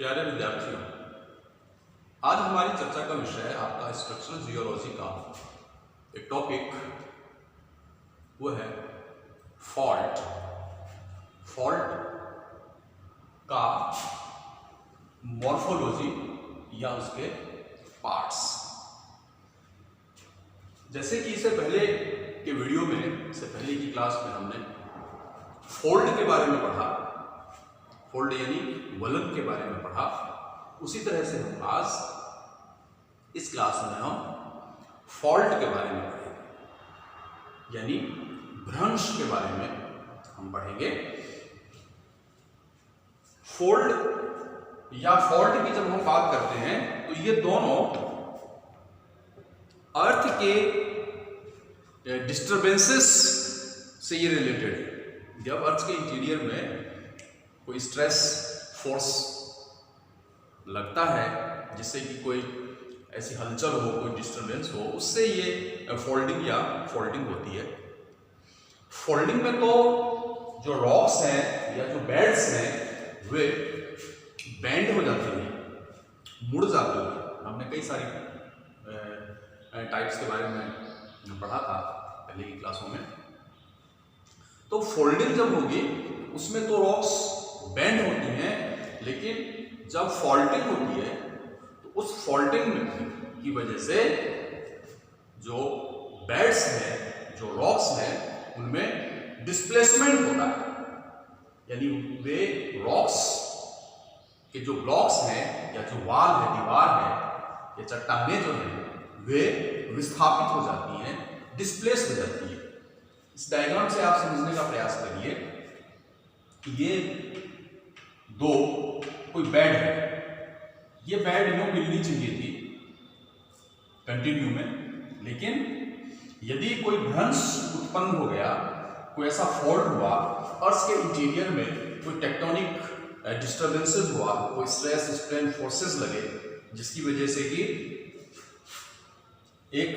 प्यारे विद्यार्थियों, आज हमारी चर्चा का विषय है आपका स्ट्रक्चरल जियोलॉजी का एक टॉपिक, वो है फॉल्ट। फॉल्ट का मॉर्फोलॉजी या उसके पार्ट्स। जैसे कि इससे पहले के वीडियो में, इससे पहले की क्लास में हमने फोल्ड के बारे में पढ़ा, फोल्ड यानी वलन के बारे में पढ़ा। उसी तरह से हम आज इस क्लास में हम फॉल्ट के बारे में पढ़ेंगे, यानी भ्रंश के बारे में हम पढ़ेंगे। फोल्ड या फॉल्ट की जब हम बात करते हैं तो ये दोनों अर्थ के डिस्टरबेंसेस से ये रिलेटेड है। जब अर्थ के इंटीरियर में कोई स्ट्रेस फोर्स लगता है, जिससे कि कोई ऐसी हलचल हो, कोई डिस्टरबेंस हो, उससे ये फोल्डिंग या फॉल्टिंग होती है। फोल्डिंग में तो जो रॉक्स हैं या जो बेड्स हैं वे बेंड हो जाते हैं, मुड़ जाते हैं। हमने कई सारी टाइप्स के बारे में पढ़ा था पहले की क्लासों में। तो फोल्डिंग जब होगी उसमें तो रॉक्स बेंड होती हैं, लेकिन जब फॉल्टिंग होती है तो उस फॉल्टिंग की वजह से जो बेड्स हैं, जो रॉक्स हैं, उनमें डिस्प्लेसमेंट होता है। यानी वे रॉक्स के जो ब्लॉक्स हैं या जो वाल है, दीवार है या चट्टानें जो हैं, वे विस्थापित हो जाती हैं, डिस्प्लेस हो जाती है। इस डायग्राम से आप समझने का प्रयास करिए कि ये दो कोई बेड है। ये बेड यूं मिलनी चाहिए थी कंटिन्यू में, लेकिन यदि कोई भ्रंश उत्पन्न हो गया, कोई ऐसा फॉल्ट हुआ, अर्थ के इंटीरियर में कोई टेक्टोनिक डिस्टर्बेंसेस हुआ, कोई स्ट्रेस स्ट्रेन फोर्सेस लगे, जिसकी वजह से कि एक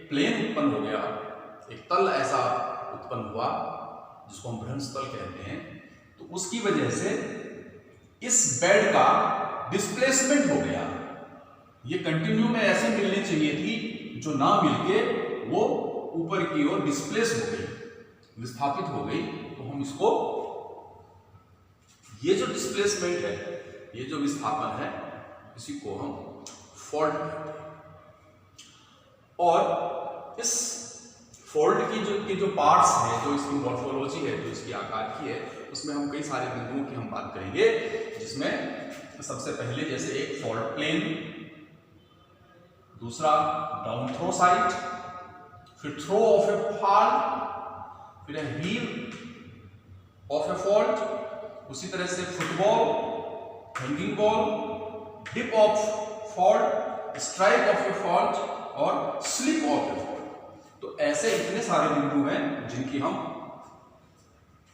प्लेन उत्पन्न हो गया, एक तल ऐसा उत्पन्न हुआ जिसको हम भ्रंश तल कहते हैं, तो उसकी वजह से इस बेड का डिस्प्लेसमेंट हो गया। ये कंटिन्यू में ऐसे मिलनी चाहिए थी, जो ना मिलके वो ऊपर की ओर डिस्प्लेस हो गई, विस्थापित हो गई। तो हम इसको, ये जो डिस्प्लेसमेंट है, ये जो विस्थापन है, इसी को हम फॉल्ट कहते हैं। और इस फॉल्ट की जो पार्ट्स हैं, जो इसकी मॉर्फोलॉजी है, जो इसकी आकार की है, उसमें हम कई सारे बिंदुओं की हम बात करेंगे, जिसमें सबसे पहले जैसे एक फॉल्ट प्लेन, दूसरा डाउन थ्रो साइट, फिर थ्रो ऑफ ए फॉल, फिर हीव ऑफ ए फॉल्ट, उसी तरह से footwall, hanging wall, dip of fault, strike of a fault और स्लिप ऑफ ए फॉल्ट। तो ऐसे इतने सारे बिंदु हैं जिनकी हम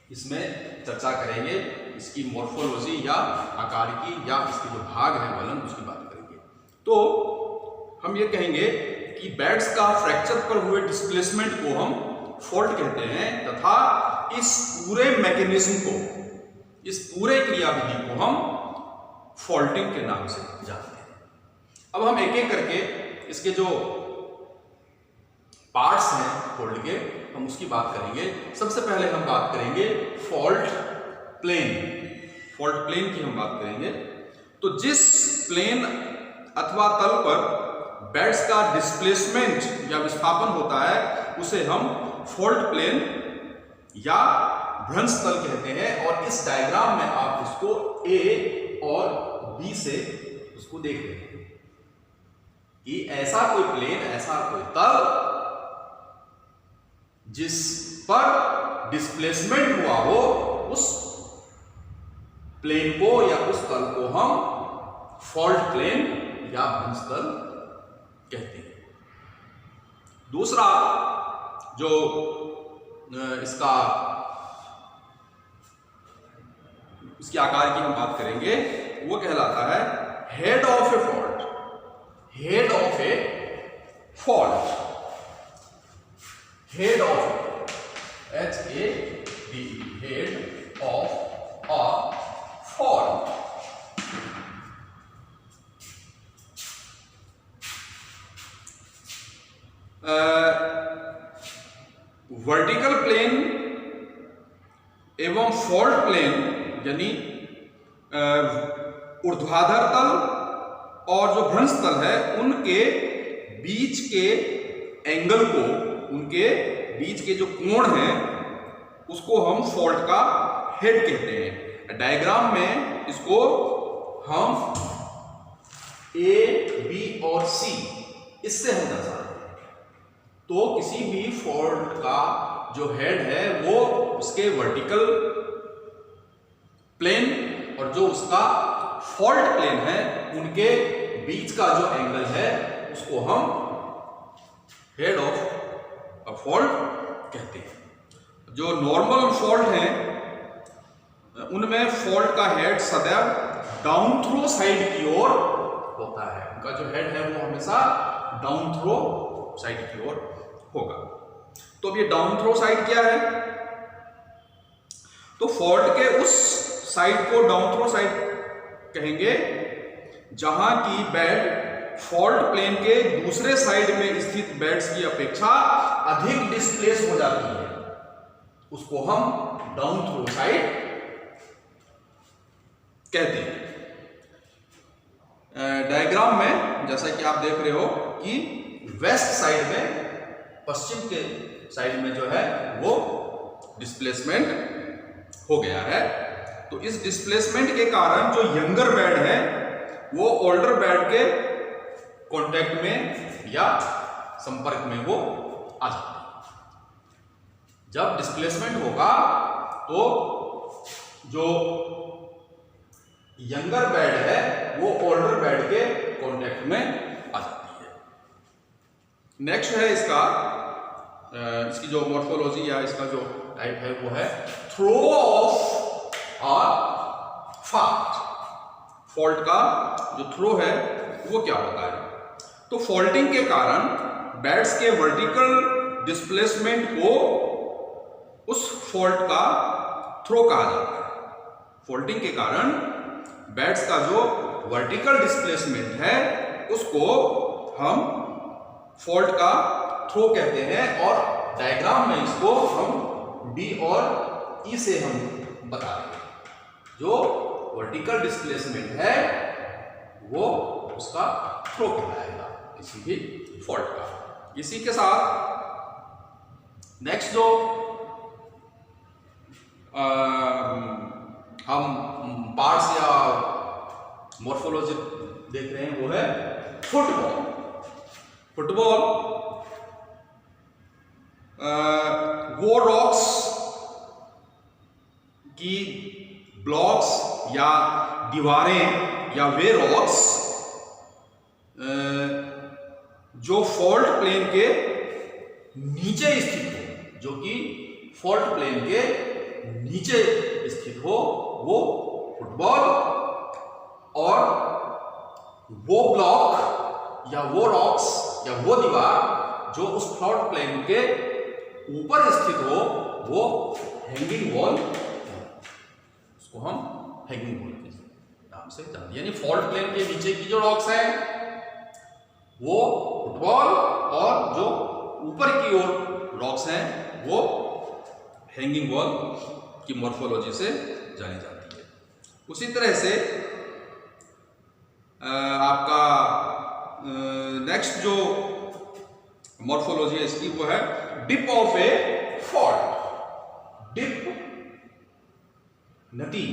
इसमें चर्चा करेंगे। इसकी मॉर्फोलॉजी या आकार की या इसके जो भाग हैं वलन, उसकी बात करेंगे। तो हम ये कहेंगे कि बेड्स का फ्रैक्चर पर हुए डिस्प्लेसमेंट को हम फॉल्ट कहते हैं, तथा इस पूरे मैकेनिज्म को, इस पूरे क्रियाविधि को हम फॉल्टिंग के नाम से जानते हैं। अब हम एक एक करके इसके जो पार्ट्स हैं फोल्ड के, हम उसकी बात करेंगे। सबसे पहले हम बात करेंगे फॉल्ट प्लेन। फॉल्ट प्लेन की हम बात करेंगे। तो जिस प्लेन अथवा तल पर बेड्स का डिस्प्लेसमेंट या विस्थापन होता है, उसे हम फॉल्ट प्लेन या भ्रंश तल कहते हैं। और इस डायग्राम में आप इसको ए और बी से उसको देख रहे हैं कि ऐसा कोई प्लेन, ऐसा कोई तल जिस पर डिस्प्लेसमेंट हुआ हो, उस प्लेन को या उस तल को हम फॉल्ट प्लेन या भ्रंश तल कहते हैं। दूसरा जो इसकी आकार की हम बात करेंगे, वो कहलाता है head of a fault. Hade of a fault, hade of, HADE, hade of a fault. Plane एवं फॉल्ट प्लेन यानी ऊर्ध्वाधर तल और जो भ्रंश तल है उनके बीच के एंगल को, उनके बीच के जो कोण हैं उसको हम फॉल्ट का हेड कहते हैं। डायग्राम में इसको हम ए, बी और सी इससे हम दर्शाते हैं। तो किसी भी फॉल्ट का जो हेड है वो उसके वर्टिकल प्लेन और जो उसका फॉल्ट प्लेन है उनके बीच का जो एंगल है उसको हम हेड ऑफ अ फॉल्ट कहते हैं। जो नॉर्मल फॉल्ट है उनमें फॉल्ट का हेड सदैव डाउन थ्रो साइड की ओर होता है। उनका जो हेड है वो हमेशा डाउन थ्रो साइड की ओर होगा। तो अब ये डाउन थ्रो साइड क्या है? तो फॉल्ट के उस साइड को डाउन थ्रो साइड कहेंगे जहां की बेड फॉल्ट प्लेन के दूसरे साइड में स्थित बेड्स की अपेक्षा अधिक डिस्प्लेस हो जाती है, उसको हम डाउन थ्रो साइड कहते हैं। डायग्राम में जैसा कि आप देख रहे हो कि वेस्ट साइड में, पश्चिम के साइड में जो है वो डिस्प्लेसमेंट हो गया है। तो इस डिस्प्लेसमेंट के कारण जो यंगर बेड है वो ओल्डर बेड के कांटेक्ट में या संपर्क में वो आ जाता है। जब डिस्प्लेसमेंट होगा तो जो यंगर बेड है वो ओल्डर बेड के कांटेक्ट में आ जाती है। नेक्स्ट है इसकी जो मॉर्फोलॉजी या इसका जो टाइप है वो है थ्रो ऑफ और फाल्ट। फॉल्ट का जो थ्रो है वो क्या होता है? तो फॉल्टिंग के कारण बेड्स के वर्टिकल डिस्प्लेसमेंट को उस फॉल्ट का थ्रो कहा जाता है। फॉल्टिंग के कारण बेड्स का जो वर्टिकल डिस्प्लेसमेंट है उसको हम फॉल्ट का थ्रो कहते हैं और डायग्राम में इसको हम डी और ई से हम बता रहे हैं। जो वर्टिकल डिस्प्लेसमेंट है वो उसका थ्रो कहलाएगा किसी भी फॉल्ट का। इसी के साथ नेक्स्ट जो हम पार्ट्स या मॉर्फोलॉजी देख रहे हैं वो है फुटबॉल। फुटबॉल वो रॉक्स की ब्लॉक्स या दीवारें या वे रॉक्स जो फॉल्ट प्लेन के नीचे स्थित हो, जो कि फॉल्ट प्लेन के नीचे स्थित हो, वो फुटबॉल, और वो ब्लॉक या वो रॉक्स या वो दीवार जो उस फॉल्ट प्लेन के ऊपर स्थित हो वो हैंगिंग वॉल, उसको हम हैंगिंग वॉल के नाम से जानते हैं। यानी फॉल्ट प्लेन के नीचे की जो रॉक्स हैं वो फुटबॉल और जो ऊपर की ओर रॉक्स हैं वो हैंगिंग वॉल की मॉर्फोलॉजी से जानी जाती है। उसी तरह से आपका नेक्स्ट जो मॉर्फोलॉजी है इसकी वो है dip of a fault. Dip नदी,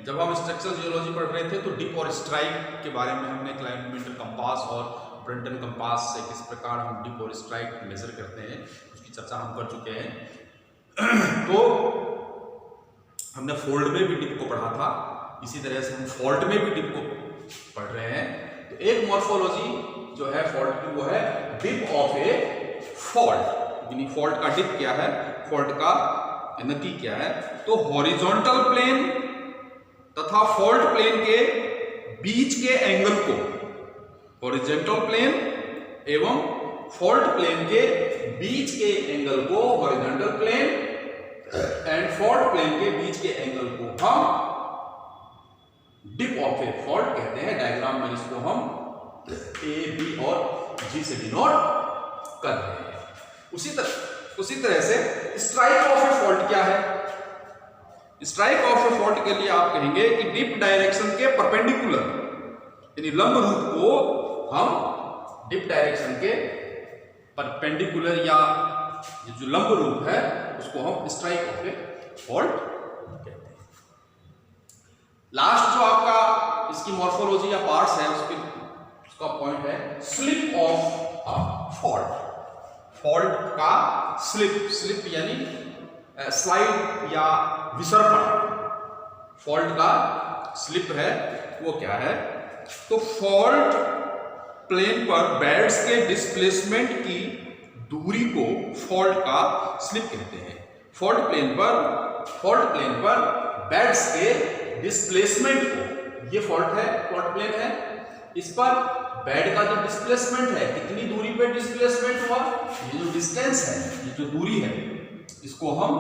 जब हम स्ट्रक्चरल जियोलॉजी पढ़ रहे थे तो डिप और स्ट्राइक के बारे में हमने क्लाइमेट्रिक कंपास और ब्रंटन कंपास से किस प्रकार हम डिप और स्ट्राइक मेजर करते हैं उसकी चर्चा हम कर चुके हैं। तो हमने फोल्ड में भी डिप को पढ़ा था, इसी तरह से हम फॉल्ट में भी डिप को पढ़ रहे हैं। तो एक मॉर्फोलॉजी जो है फॉल्ट की वो है डिप ऑफ ए फॉल्ट। यानी फॉल्ट का डिप क्या है, फॉल्ट का नती क्या है? तो हॉरिजॉन्टल प्लेन तथा फॉल्ट प्लेन के बीच के एंगल को, हॉरिजॉन्टल प्लेन एवं फॉल्ट प्लेन के बीच के एंगल को, horizontal plane and fault plane के बीच के एंगल को हम डिप ऑफ ए फॉल्ट कहते हैं। डायग्राम में इसको हम ए, बी और जी से डिनोट कर रहे हैं। उसी तरह से स्ट्राइक ऑफ ए फॉल्ट क्या है? स्ट्राइक ऑफ ए फॉल्ट के लिए आप कहेंगे कि डिप डायरेक्शन के परपेंडिकुलर, यानी लंब रूप को हम डिप डायरेक्शन के परपेंडिकुलर या जो लंब रूप है उसको हम स्ट्राइक ऑफ ए फॉल्ट कहते हैं। लास्ट जो आपका इसकी मॉर्फोलॉजी या पार्ट्स है उसका पॉइंट है slip of a fault. Fault का स्लिप यानी स्लाइड या विसर्पण, फॉल्ट का स्लिप है वो क्या है? तो फॉल्ट प्लेन पर बेड्स के डिस्प्लेसमेंट की दूरी को फॉल्ट का स्लिप कहते हैं। फॉल्ट प्लेन पर बेड्स के डिस्प्लेसमेंट को, ये फॉल्ट प्लेन है, इस पर बेड का जो डिस्प्लेसमेंट है, कितनी दूरी पे डिस्प्लेसमेंट हुआ, ये जो डिस्टेंस है, ये जो दूरी है, इसको हम,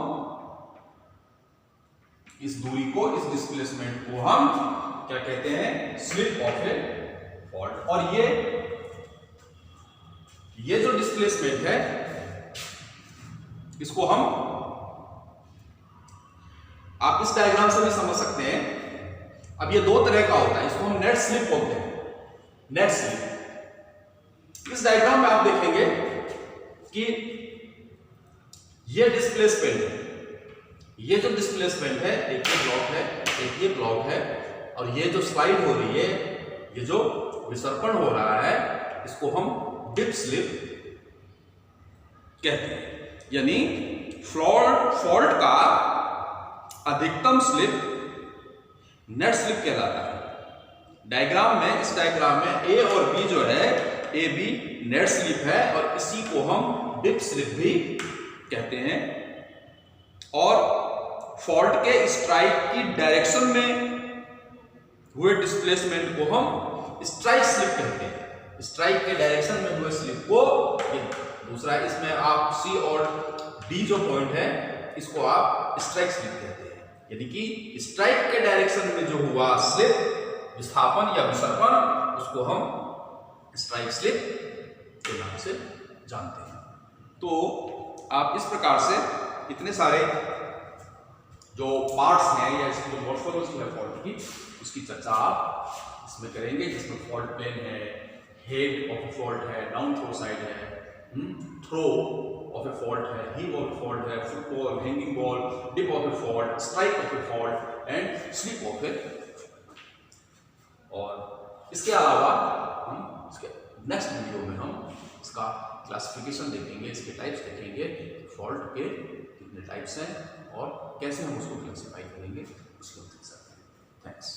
इस दूरी को, इस डिस्प्लेसमेंट को हम क्या कहते हैं? Slip of a fault. और ये जो डिस्प्लेसमेंट है इसको हम, आप इस डायग्राम से भी समझ सकते हैं। अब ये दो तरह का होता है, इसको हम नेट स्लिप बोलते हैं, नेट स्लिप। इस डायग्राम में आप देखेंगे कि ये डिस्प्लेसमेंट है, ये जो डिस्प्लेसमेंट है, एक ये ब्लॉक है, एक ये ब्लॉक है, और ये जो स्लाइड हो रही है, ये जो विसर्पण हो रहा है, इसको हम डिप स्लिप कहते हैं। यानी फॉल्ट का अधिकतम स्लिप नेट स्लिप कहलाता है। इस डायग्राम में ए और बी जो है, ए बी नेट स्लिप है और इसी को हम डिप स्लिप भी कहते हैं। और फॉल्ट के स्ट्राइक की डायरेक्शन में हुए डिस्प्लेसमेंट को हम स्ट्राइक स्लिप कहते हैं। स्ट्राइक के डायरेक्शन में हुए स्लिप को, दूसरा इसमें आप सी और डी जो पॉइंट है इसको आप स्ट्राइक स्लिप कहते हैं। यानी कि स्ट्राइक के डायरेक्शन में जो हुआ स्लिप, विस्थापन या विसर्पण, उसको हम स्ट्राइक स्लिप के नाम से जानते हैं। तो आप इस प्रकार से इतने सारे जो पार्ट्स हैं या इसकी जो मॉर्फोलॉजी है फॉल्ट की, उसकी चर्चा आप इसमें करेंगे, जिसमें फॉल्ट प्लेन है, हेड ऑफ ए फॉल्ट है, डाउन थ्रो साइड है, थ्रो ऑफ ए फॉल्ट है, हीव ऑफ ए फॉल्ट है, footwall, hanging wall, dip of a fault, strike of a fault and slip of a. और इसके अलावा हम इसके नेक्स्ट वीडियो में हम इसका क्लासिफिकेशन देखेंगे, इसके टाइप्स देखेंगे, फॉल्ट के कितने टाइप्स हैं और कैसे हम उसको क्लासिफाई करेंगे, उसको देख सकते हैं। थैंक्स।